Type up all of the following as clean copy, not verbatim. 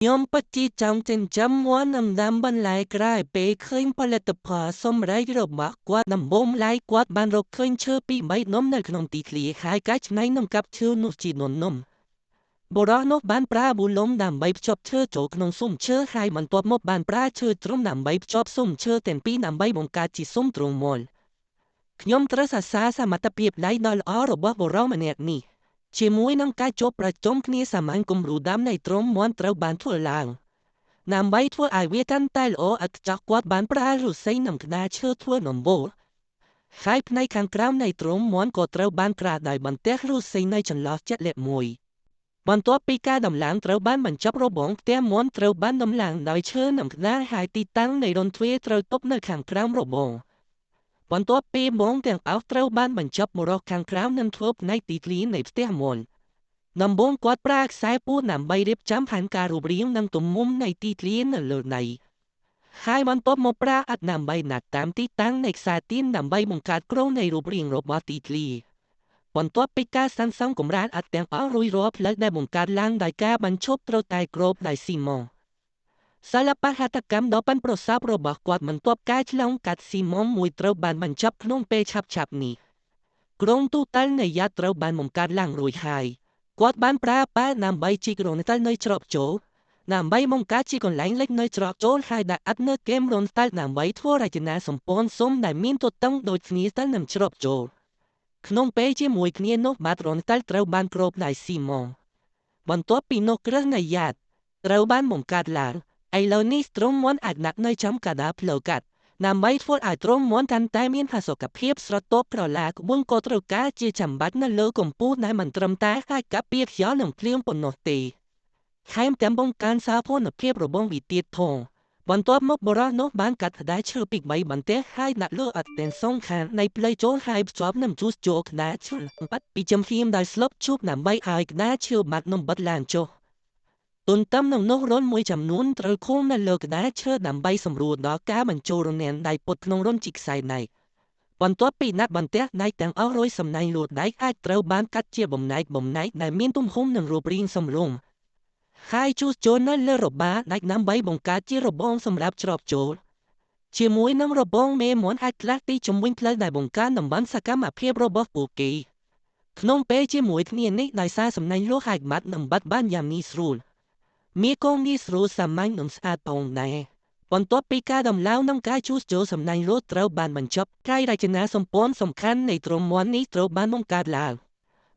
ខ្ញុំពិតជាចង់ចិញ្ចឹមមាន់ដំណាំបន្លែក្រៅពេលឃើញផលិតផលសម្រេចរបស់គាត់ដំបូងឡើយគាត់បានរកឃើញឈើពីរបីនំនៅក្នុងទីធ្លាហើយកែច្នៃនំកាប់ឈើនោះជានំបុរសនោះបានប្រើប៊ូឡុងដើម្បីភ្ជាប់ឈើចូលក្នុងស៊ុមឈើហើយបន្ទាប់មកបានប្រើឈើទ្រុំដើម្បីភ្ជាប់ស៊ុមឈើទាំងពីរដើម្បីបង្កើតជាស៊ុមទ្រុងមូលខ្ញុំត្រូវសរសើរសមត្ថភាពដៃដ៏ល្អរបស់បុរសម្នាក់នេះជាមួយនឹងការជួបប្រជុំគ្នាសាមញ្ញគំរូដើមនៃទ្រុងមាន់ត្រូវបានធ្វើឡើងដើម្បីធ្វើឲ្យវាកាន់តែល្អឥតខ្ចោះគាត់បានប្រើឫស្សីនិងក្តារឈើធ្វើដំបូលហើយផ្នែកខាងក្រោមនៃទ្រុងមាន់ក៏ត្រូវបានក្រាស់ដោយបន្ទះឫស្សីនៅចន្លោះជាក់លាក់មួយបន្ទាប់ពីការដំឡើងត្រូវបានបញ្ចប់របងផ្ទះមាន់ត្រូវបានដំឡើងដោយឈើនិងក្តារហើយទីតាំងនៃរន្ធទ្វារត្រូវទប់នៅខាងក្រោមរបងបន្ទាប់ពីមងទាំងអស់ត្រូវបានបញ្ចប់មករកខាងក្រោមនិងធ្វើផ្នែកទីធ្លានៃផ្ទះមាន់ដំបូងគាត់ប្រើខ្សែពួរដើម្បីរៀបចំផែនការរូបរាងនិងទំហំនៃទីធ្លានៅលើដៃហើយបន្ទាប់មកប្រើឥដ្ឋដើម្បីណាត់តាមទីតាំងនៃខ្សែទៀនដើម្បីបង្កើតគ្រោងនៃរូបរាងរបស់ទីធ្លាបន្ទាប់ពីការសាងសង់កម្រាលឥដ្ឋទាំងអស់រួចរាល់ផ្លូវដែលបង្កើតឡើងដោយការបញ្ឈប់ត្រូវតែគ្របដោយស៊ីម៉ងសិល្បៈហត្ថកម្មដ៏ប៉ិនប្រសប់របស់គាត់បន្ទាប់ការឆ្លងកាត់ស៊ីម៉ងមួយត្រូវបានបញ្ចប់ក្នុងពេលឆាប់នេះគ្រោងទូទៅនៃយ៉ាតត្រូវបានបង្កើតឡើងរួចហើយគាត់បានប្រើប៉ែដើម្បីជីករនតើនៅច្រកចូលដើម្បីបង្កើតជាកន្លែងលេចនៅច្រកចូលហើយដាក់ឥដ្ឋនៅគែមរនតើដើម្បីធ្វើរចនាសម្ព័ន្ធស៊ុមដែលមានទទឹងដូចគ្នាទៅនឹងច្រកចូលក្នុងពេលជាមួយគ្នានោះបាតរនតើត្រូវបានគ្របដោយស៊ីម៉ងបន្ទាប់ពីនោះគ្រឹះនៃយ៉ាតត្រូវបានបង្កើតឡើងឥឡូវនេះទ្រុងមាន់អាចដាក់នៅចំកណ្ដាលផ្លូវកាត់ដើម្បីធ្វើឲ្យទ្រុងមាន់កាន់តែមានផាសុកភាពស្រទាប់ក្រឡាក្បួនក៏ត្រូវការជាចាំបាច់នៅលើកម្ពស់ដែលមិនត្រឹមតែអាចកាប់ពីខ្យល់និងភ្លៀងប៉ុណ្ណោះទេថែមទាំងបង្កើនសោភ័ណភាពរបស់វាទៀតផងបន្ទាប់មកបុរសនោះបានកាត់ផ្តែរឈើពី3បន្ទះហើយដាក់លើអត់ទាំងសងខាងនៃផ្លូវចូលហើយភ្ជាប់នឹងជួសជុលក្តារឈើបាត់ពីចំហៀមដោយស្លុបជូបដើម្បីឲ្យក្តារឈើបាត់នឹងបិទឡើងចុះទន្ទឹមនឹងនោះរន្ធមួយចំនួនត្រូវឃុំនៅលើក្តារឈើដើម្បីសម្រួលដល់ការបញ្ចូលរនាំងដៃពុតក្នុងរន្ធជាខ្សែដែកបន្ទាប់ពីណាត់បន្ទះដែកទាំងអស់រួចសំណាញ់លួចដែកអាចត្រូវបានកាត់ជាបំណែកដែលមានទំហំនិងរូបរាងសមរម្យហើយជួសជុលនៅលើរបាដែកដើម្បីបង្កើតជារបងសម្រាប់ច្រកចូលជាមួយនឹងរបងមេមាន់អាចផ្លាស់ទីជំវិញផ្លូវដែលបង្កើនតំបន់សកម្មភាពរបស់ពួកគេក្នុងពេលជាមួយគ្នានេះដោយសារសំណាញ់លួចអាចបាត់និងបាត់បានយ៉ាងងាយស្រួលមានកងងាយស្រួលសាមញ្ញនិងស្អាតផងដែរបន្ទាប់ពីការដំឡើងនិងការជួសជុលសំណាញ់លួចត្រូវបានបញ្ចប់ការរចនាសម្ព័ន្ធសំខាន់នៃទ្រុងមាន់នេះត្រូវបានបង្កើតឡើង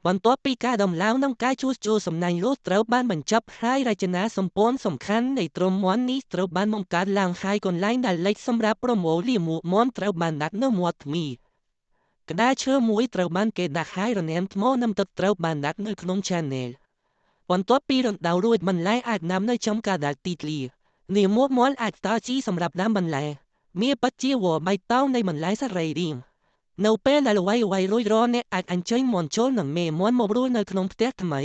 បន្ទាប់ពីការដំឡើងនិងការជួសជុលសំណាញ់លួចត្រូវបានបញ្ចប់ហើយរចនាសម្ព័ន្ធសំខាន់នៃទ្រុងមាន់នេះត្រូវបានបង្កើតឡើងហើយកន្លែងដែលលេចសម្រាប់ប្រមូលលាមកមាន់ត្រូវបានដាក់នៅមាត់ទ្វារក្តារឈើមួយត្រូវបានគេដាក់ហើយរនាំងថ្មនិងទឹកត្រូវបានដាក់នៅក្នុងឆានែលបន្ទាប់ពីរណ្ដៅរួចបន្លែអាចដាំនៅចំកណ្ដាលទីធ្លាលាមកមាន់អាចតជីសម្រាប់ដាំបន្លែមាសពិតជាវល្លិបៃតងនៃបន្លែសរីរាង្គនៅពេលដែលអ្វីរួចរាល់អ្នកអាចអញ្ជើញមាន់ចូលនិងមេមាន់មករួលនៅក្នុងផ្ទះថ្មី